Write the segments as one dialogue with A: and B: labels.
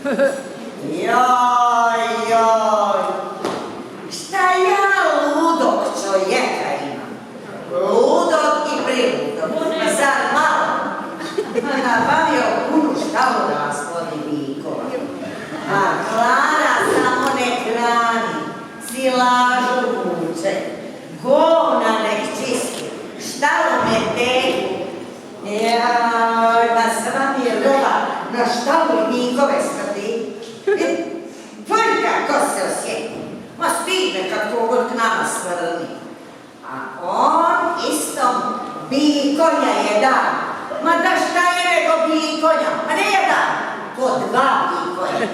A: Joj, šta ja ludog čovjeka imam? Ludog i priludog, zar malo? Nabavio punu štalu da vas vodi Vikova. A Klara samo ne hrani, silažu muče, govna nek čisti, štalu me teku. Joj, pa sva mi je rola na štalu Vikove smrdi. Poljka, ko se osjeti, ma stidne kad kogod k nama svrni. A on istom bikonja je dan. Ma da šta je nego bikonja? Ma ne jedan, ko dva bikonja.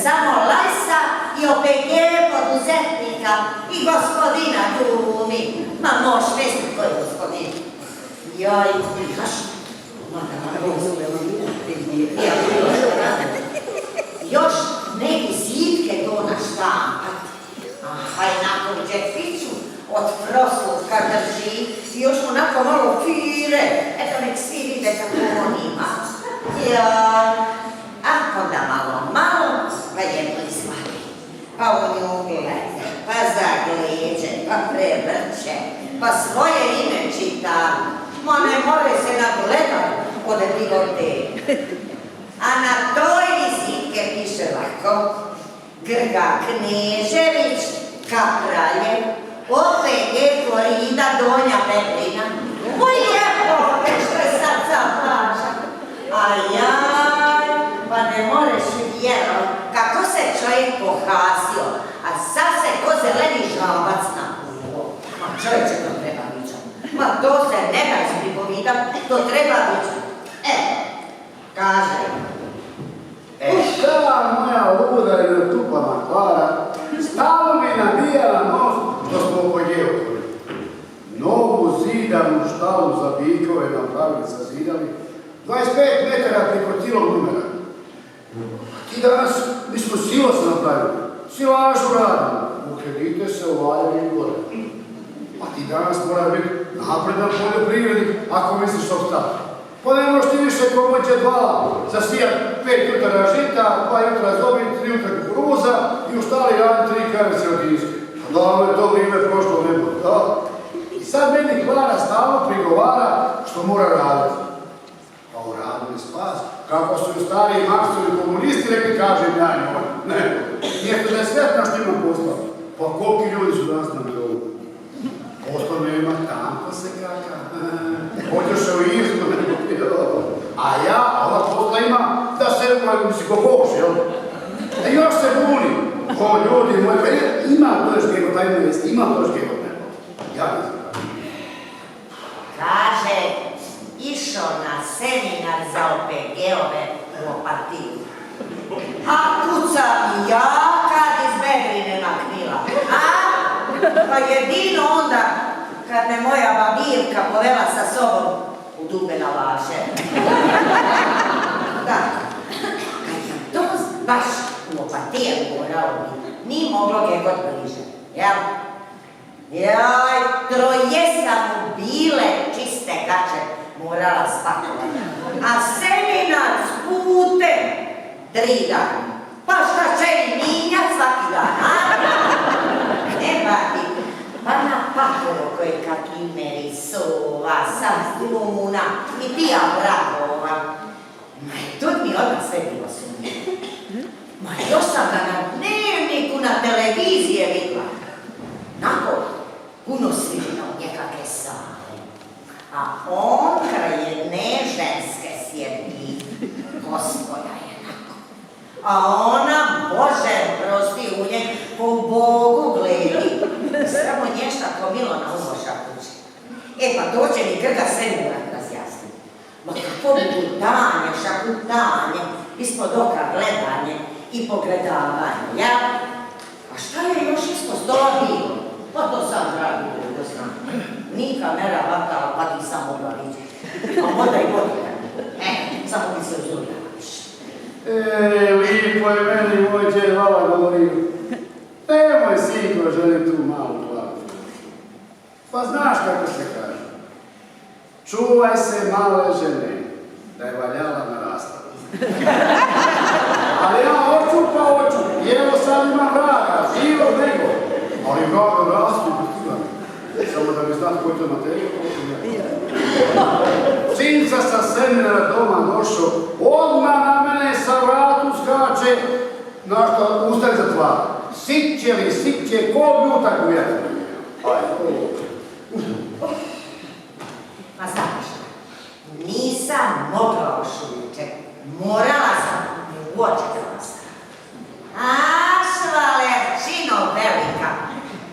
A: Samo Lajsa i OPG poduzetnika i gospodina glumi. Ma moš misliti koji gospodin. Joj, kaš, ma da vam uzmemo još neki zitke do naštampat. Aha, jednako u džepiću od proslutka drži i još onako malo fire. Eto, nek svi vide kako on ima. A onda malo, pa jedno izvadi. Pa u nju glede, pa zagleđe, pa prevrće, pa svoje ime čita. Ma ne more se nagledat od bigote. A na toj vizitke piše lako Grga Knežević, Kapraljev, OPG Florida, Donja Petrina. Oj lijepo, što je srca plaća. Ajaj, pa ne moreš vjerovat kako se čovjek pohasio, a sad se ko zeleni žabac napuvo. Ma čovječe, to treba viđat. Ma to se ne da izpripovidat, to treba viđat. Kaže.
B: Šta moja luda i natupana Klara, stalo mi nabijala nos što smo opogijeli. Novu zidanu štalu za bikove napravili sa zidami, 25 metara preko cijelog numera. Ti danas, mi smo silos napravili, silažu radimo, u kredite se uvaljaju i gore. A ti danas mora biti napredan poljoprivrednik ako misliš opstati. Pa ne možeš ti više pomoći dva zasijat 5 jutara žita, 2 jutra zobit, 3 jutra kukuruza i u štali radi 3 karece od iske. Da, je to vrijeme prošlo nebo, da? I sad meni Klara stalno prigovara što mora raditi. Pa u radu je spas. Kako su ju stariji marsovi komunisti rekli, kažem ja njoj. Ne, nije da je sretna što ima posla. Pa koliki ljudi su danas na medovu? Posla nema, tanko se kaka. Hoćeš u Irsku, a ja, ova posla ima da se misli ko Bož, jel? A još se buni. Ko ljudi moji, ima to još gego, taj mjest, ima to još gego, ne? Ja ne znam.
A: Kaže, išao na seminar za OPG-ove u Opatiju. A kuca i ja kad iz Bedrine maknila. Pa jedino onda kad me moja babirka povela sa sobom u Dube na Vaše. Da, kad je to baš u Opatijem morao biti, nije moglo gdje god bliže, jel? Jaj, troje sam u bile čiste gače morala spakovati. A seminar s putem 3 dana. Pa šta će i minjat svaki dan, a? Nema ti. Pa na pakoro koje kak imeri sova, sam glumuna i pija brakova. Ma i to mi odmah sve bilo sumnje. Ma još sam ga na dnevniku na televizije vidla. Nakon puno sviđeno nekakve sale. A on kraj jedne ženske sjedi, gospoda jednako. A ona, Bože, prosti u njeg, po Bogu gledi. Samo nješta ko Milona umoša kuće. Pa to će mi Grga sve morat razjasniti. Ma kako budutanje, šakutanje, ispod oka gledanje i pogledavanje, ja? A šta je još ispod stola bilo? Pa to sam dragi drugo znam. Ni kamera vatala, pa ti sam mogla vidjeti. A možda i vodika. Samo ti se uzurila više.
B: Lipo je meni moj djed vala govorio. Nemoj sinko želi tu malu glavu. Pa znaš kako se kaže. Čuvaj se male žene, da je valjala na rastavu. Ali ja samo da bi znati koji to je materija. Sinca sa seminara doma došao, odmah na mene sa vratu skače, našta ustaje zatvara. Siće, ko ljutak u vjetru.
A: Ma znaš, nisam mogla ošuće, morala sam u oči hrvatska. Švalerčino velika,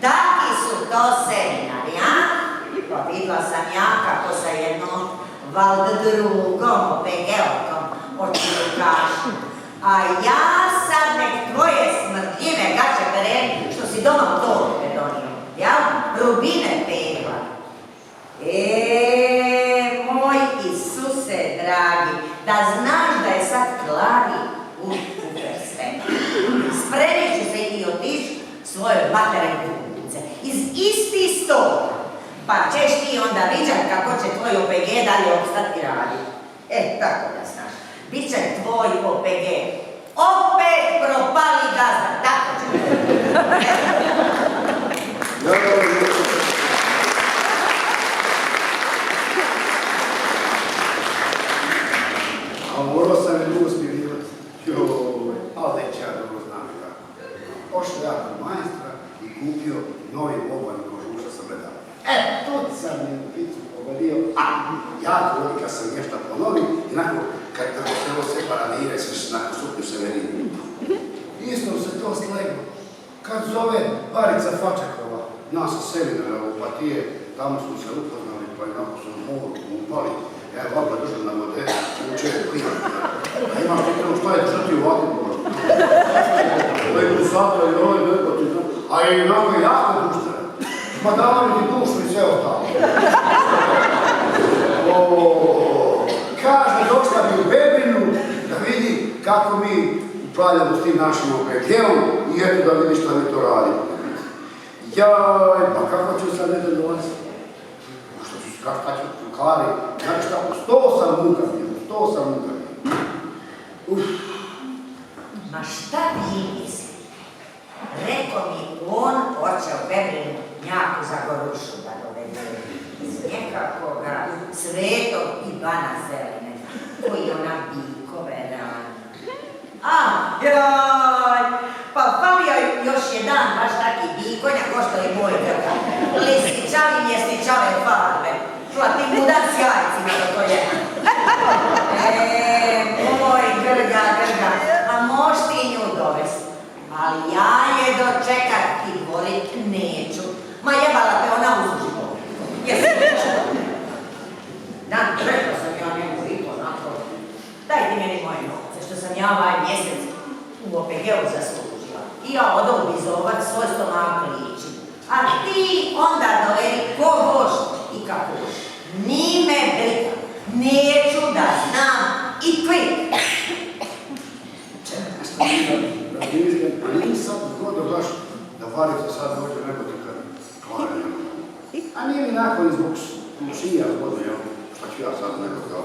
A: taki su to seminari, a? Pa vidla sam ja kako sa jednom valdrugom, OPG-ovkom, očilukašu. A ja sad nek tvoje smrdljive gače pereni, što si doma u torbe donio, ja? Rubine pegla. Moj Isuse dragi, da znaš da je sad Klavi u prsten. Spremit ću se i otići svoje materine kupice iz isti stola. Pa ćeš ti onda viđat kako će tvoj OPG dalje opstati raditi. Tako da znaš. Biće tvoj OPG. Opet propali gazda, tako će.
B: A morao sam je dugo smirivati. Ali već ja dobro znam kako. Pošao ja kod majstra i kupio novi obalni kožuša sa bledama. Tu sam je u picu pogodio, jako velika sam nešto ponovim i nakon, kad se ovo sve paradire, nakon stupnju se veri. Isto se to sleglo. Kad zove Barica Fačakova, nas sa seminara u Opatije, tamo smo se upoznali, pa i nakon sam moru upali. Ja je vapa državna modela, učeo klima. A imam pitano šta je držati ovakvu možda. To je Kusata i ovaj nekoti, a je i onako jako društvena. Ma dala mi ti dušu i sve ostalo. Kaže, došla mi u Bebinu da vidi kako mi upravljamo s tim našim OPG-om i eto da vidi šta mi to radimo. Jaj, pa kako ću sad nedelj dolaziti? Šta ću u Klari? Znači šta, 100 muka bilo.
A: Ma šta vi mislite? Rekao mi, on hoće u Bebinu njaku za Gorušu da dovede iz nekakvoga Svetog Ivana Zeline, koji ona bikove rani. Jaj, pa falio još jedan baš taki bikonja ko što je moj grga. Lističavi mjesničave farbe. Čula ti mudac s jajcima da to je. Moj grga, a moš ti nju dovesti. Ali ja je dočekat i volit neću. Ma jebala te ona uzuživo. Jesi neću. Rekao sam ja nemu i to onako. Daj ti meni moje novce, što sam ja ovaj mjesec u OPG-u zaslužila. I ja odom bizovat svoj stomak liči. A ti onda dovedi ko boš i kako boš. Ni me briga. Neću da znam i kvit.
B: A nije sad zgoda baš da Barica sad dođe neko ti kad Klare nema. A nije mi nakon zbog šija zgodno, jel? Šta ću ja sad neko kao?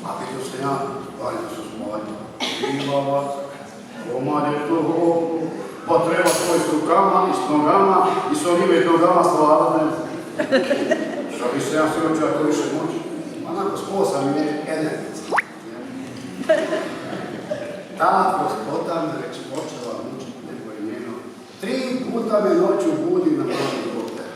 B: A vidio se ja, Barica su smoljena. Imala, omad je to, pa treba svoj s rukama i s nogama i s ovim nogama slavati. Šta bi se ja srećao to više moći? Onako spao sam i energetski. Ta gospoda me već počela mučiti neko imeno. 3 puta me noću budi na mojom doktoru.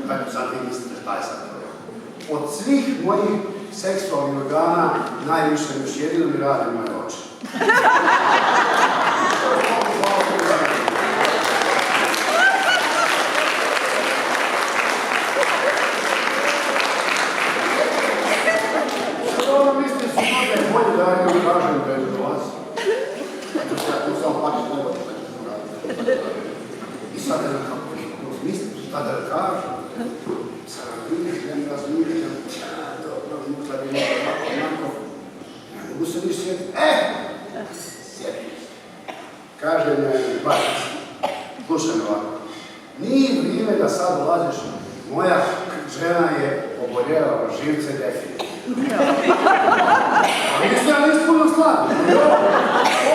B: Kako sad vi mislite šta je sad to? Od svih mojih seksualnih organa najviše još jedino mi radi moje oči. Što mislite su možda je bolje da ja vam kažem da je do vas? Eto sad tu samo paket uvod, da ću to raditi. I sad je nekako mislite šta da kažem. Sad razmišljam, dobro, možda bi nekako onako. Ne mogu se ni sjetiti. Sjetim se. Kaže me Barica, slušaj me ovako. Nije vrijeme da sad ulaziš, moja žena je oboljela živce definitivno. Ali mislim, ja nisam puno slađen.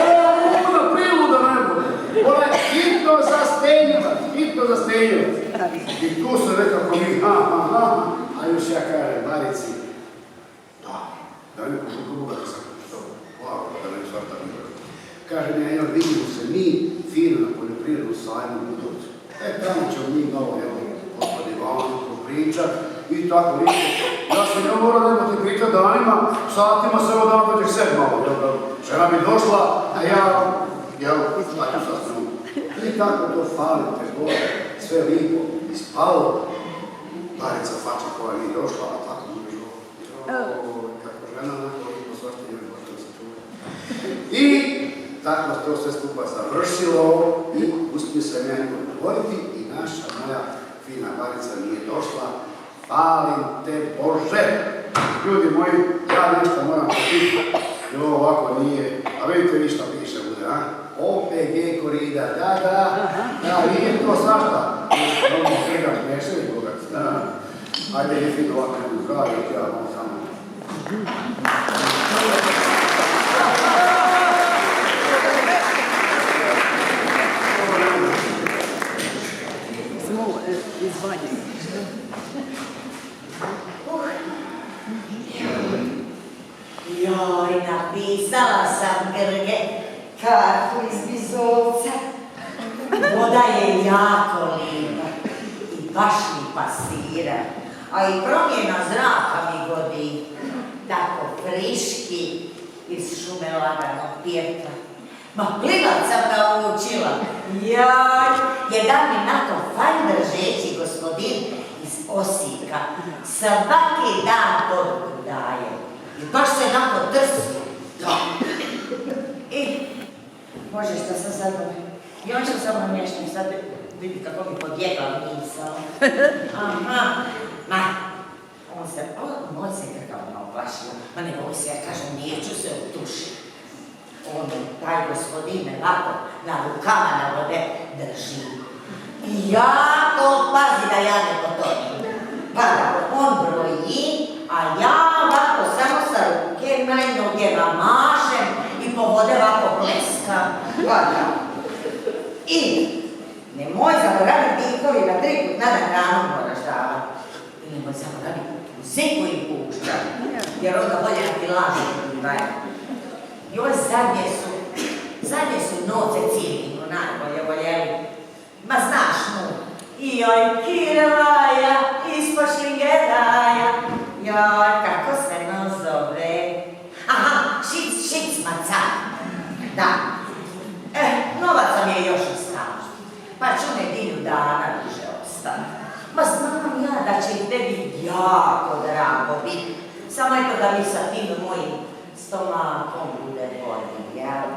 B: Ona je puno priluda najbolje. Ona je hitno zastenjiva. I tu se nekako mi kaže mi, evo vidimo se mi fino na poljoprivrednu sajmu u Budovcu. Tamo ćemo mi malo, evo, gospodi Ivanu pričat i tako liče. Ja sam ne moram da ti pričat danima, satima se evo dan dođeš sed malo, žena mi došla, a ja, šta ću sad s njom? I tako to fali, te gore, sve lipo, ispalo. Barica fača koja nije došla, a tako mi je kako žena onako lipo svašta nije možda se čuje. I tako to sve skupa završilo i uspio sam ja njegov govoriti i naša moja fina Barica nije došla. Falim te Bože! Ljudi moji, ja nešto moram potiti, jer ovo ovako nije, a vidite vi šta piše bude, a? OPG korida, da, nije to svašta. Ovo svega smešali koga, da. Ajde, je fino ovako jednu zdravi, ja vam samo.
C: Samo izvanje.
A: Joj, napisala sam Grge kartu iz Bizovca. Voda je jako lijepa i baš mi pasira, a i promjena zraka mi godi. Tako friški iz šume laganog pjetra. Ma plivat sam naučila. Joj, jedan mi na to fajn držeći gospodin iz Osijeka svaki dan poruku daje. I baš se onako trsu. I, Bože, što sam sad i on će samo nešto sad vidi kako mi podjegla misao. Aha, ma, moj se kakav naoplašio, ma ne boj se, ja kažem, neću se utušiti. Taj gospodin me lako na rukama na vode drži. I jako pazi da ja ne potonim. Pa on broji, a ja ovako samo sa ruke na nogama mašem i po vode ovako pleskam. I nemoj zaboraviti bikovi na 3 put na dan hranu moraš davati. I nemoj zaboraviti ziku im pušća, jer onda bolje na pilažu dobivaju. I ove zadnje su noce cijelinu najbolje voljeli. Ma znaš mu, joj kirvaja, ispod šlingeraja, joj kako se no zove. Aha, šic maca. Da. Novaca mi je još ostalo. Pa ću nedjelju dana više ostati. Ma znam ja da će i tebi jako drago biti. Samo eto da mi sa tim mojim stomakom bude bolje, jel?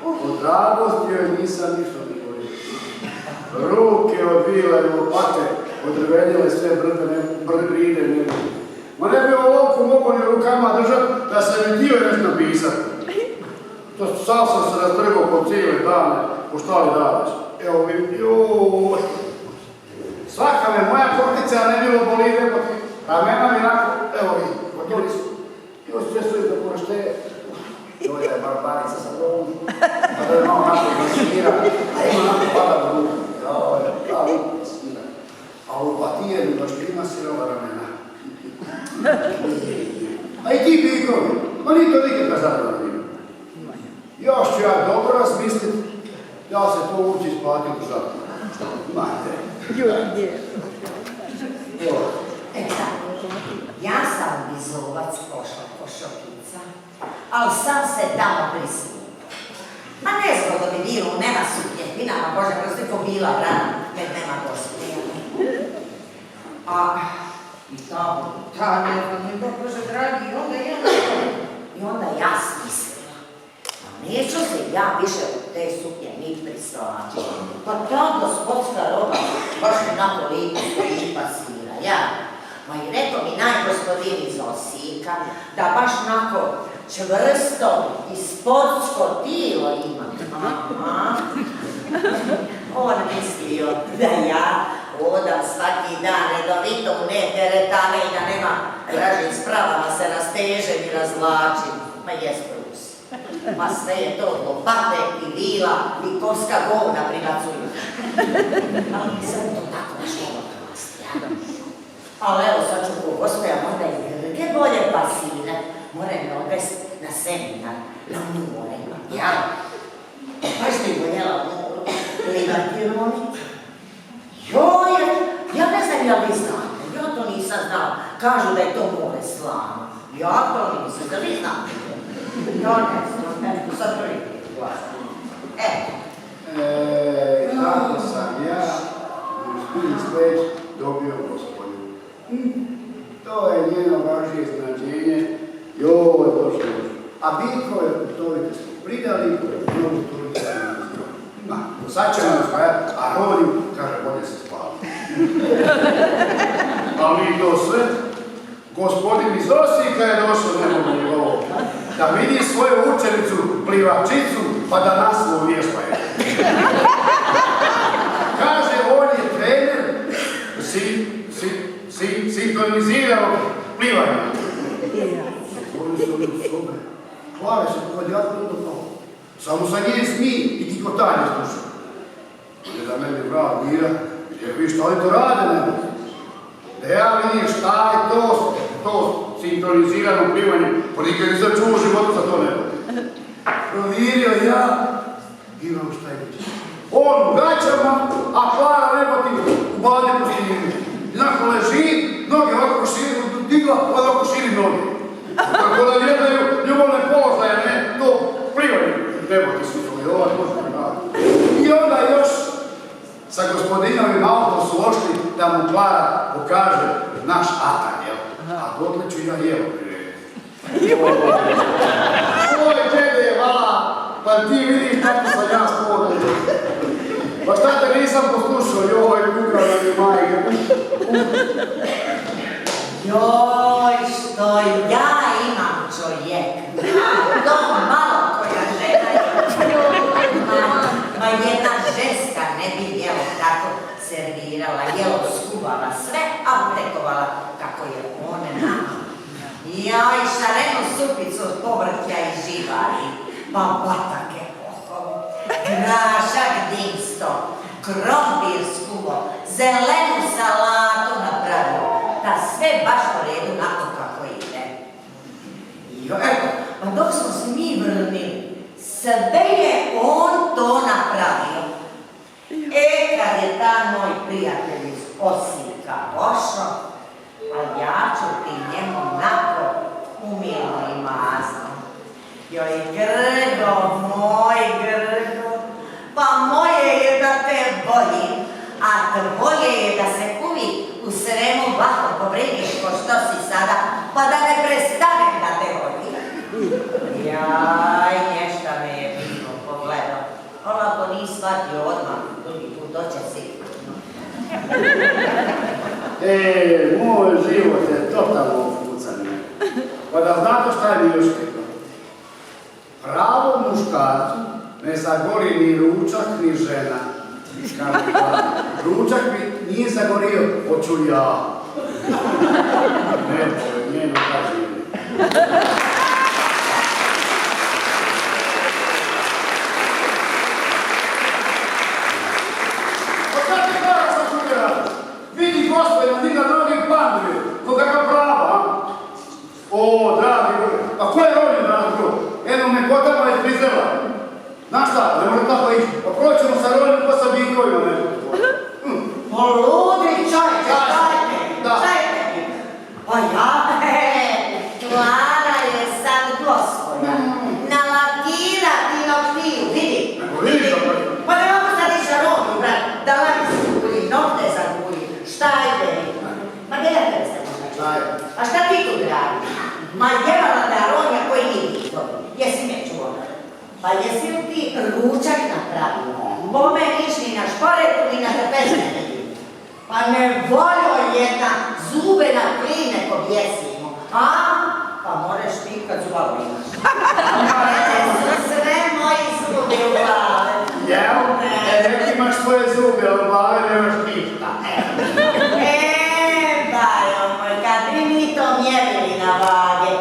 B: Od radosti joj nisam ništa ne govorio. Ruke odvile i lopate, odrvenjile sve brine nebo. Ma ne bi olovku mogo ni rukama držati da se mi dio nešto napisati. To sam se raztrgao po cijele dane, po šta li dadaš. Evo mi, joj. Svaka me moja kortica ne bilo boli nebo ti. Ramena mi onako, evo vi, gotovi su. Još sve su da pošte. Joj, da je barbarica sa tom. A da je malo onako nasmira. A ima onako pada do ruku. Joj, da li nasmira. A u patije mi baš prima sirova ramena. A i ti bikovi, ma nije to nikakva zadovoljna. Još ću ja dobro razmislit, ja se to ući isplatim u žalu. Mate.
A: Ja sam Bizovac pošla ko šokica, ali sam se tamo prislužila. Ma nezgodno bi bilo, nema suknje, vinama, Bože, prosto ko bila rana, jer nema gospodina. I tamo, Bože dragi, i onda ja smislila. Neću se ja više u te suknje ni prislačiti. Pa ta gospodska roba baš mi nako lipo stoji pasira, ja. Ma i rekao mi najgospodin iz Osijeka da baš nako čvrsto i sportsko tijelo ima. Aha. On mislio da ja odam svaki dan redovito u neteretane i da nema ražim spravama se rastežem i razvlačim. Ma jes plus. Ma sve je to lopate i vila i korska govna pribacuju. Ali nisam to tako našlo otrasti, ja? Ali evo sad ću po gospoja možda i Grge bolje pasine. More me odvesti seminar na more, jel? Pa što je voljela moru, gledati roniti. Joj, ja ne znam ja li znate, ja to nisam znala. Kažu da je to more slano. Ja to nisam, da vi znate. Ja ne znam, sad prvi glas.
B: Kako sam ja uz već dobio gospodinu. To je njeno važnije iznenađenje. Joj, došlo. A bitko je putovite smo pridali, mnogo putovite smo izdali. Sad će nam spajati, a Ronju kaže, bolje se spavati. Ali to sve, gospodin iz Osijeka je došao nemogu njegovo. Da vidi svoju učenicu, plivačicu, pa da nas mu vješpaje. Kaže, on je trener sinkronizirao plivanje. Oni su ono sobe. Plave se kod jako do toho. Samo sa nje smije i ti kotanje sluša. Ne da meni vrat mira, jer vi šta oni to rade ne mogu. Da ja vidim šta je to sinkronizirano plivanje, pa nikad nisam čuo u životu za to ne mogu. Provjerio ja, imam šta je reći. On u gaćama, a Klara rebati u bade po snijegu. Jednako leži, noge ovako širi, digla, pa ovako širi noge. Tako da gledaju ljubavne položaje, ne, to plivanje. Rebati su to, ovaj možda ne radi. I onda još sa gospodinovim autom su ošli da mu Klara pokaže naš atak, jel? A dotle ću ja jelo prirediti. Oj, džede, vala, pa ti vidiš kako sam ja spodan. Pa šta te nisam poslušao, joj, kukao da mi majke.
A: Joj, što ja imam čovjek. To malo koja žena ma jedna ženska ne bi jelo tako servirala, jelo skuvala sve, a prekovala kako je one nama. Joj, šarenu supicu od povrtja i živari, pa batake pohovu, grašak dimsto, krompir skuvo, zelenu salatu napravio, da sve baš po redu nakon kako ide. Jo, evo, pa dok smo se mi vrnili, sve je on to napravio. Kad je ta moj prijatelj iz Osijeka pošao, a ja ću ti njemu nako umilno i mazno. Joj, Grgo, moj Grgo, pa moje je da te volim, a tvoje je da se uvijek u Sremu lako pobrigiš ko što si sada, pa da ne prestanem da te volim. Jaj, nešto me je bilo pogledao. Olako nisi shvatio odmah, drugi put doće sigurno.
B: Moj život je totalno ufucan. Pa da znate šta je mi još rekao? Pravo muškarcu ne zagori ni ručak, ni žena. Ručak mi nije zagorio, hoću ja. Ne, to je njeno kaživanje. Vidi gospodina, ti na drugim panduje, koga ga prava, a? O, dragi Bože, a ko je Ronju, dragi Bože? Eno me kotama iz Prizela. Znaš šta, ne može tako ići, pa proćemo sa Ronjom pa sa Bikovima, ne može.
A: Pa ludi, čajte. Pa ja, Klara je sad gospoda. Nalakirati noktiju, vidi. Pa ne mogu sad ići sa Ronju, brat, da laki se guli, nokte zaguli, šta ide? Ma gdje ja tebe se možda? A šta ti tu radiš? Ma jevala te Ronja koji nije ti to. Jesi me čuo? Pa jesi li ti ručak napravio? Bome niš ni na šporetu, ni na trpezne. Pa ne volio jedna zube na kline ko bjesimo. A? Pa moraš ti kad zubavu imaš. Sve moji zubi u glave.
B: Jel? Nek imaš svoje zube, ali u glave nemaš ništa.
A: Bajo moj, kad bi mi to mjerili na vage,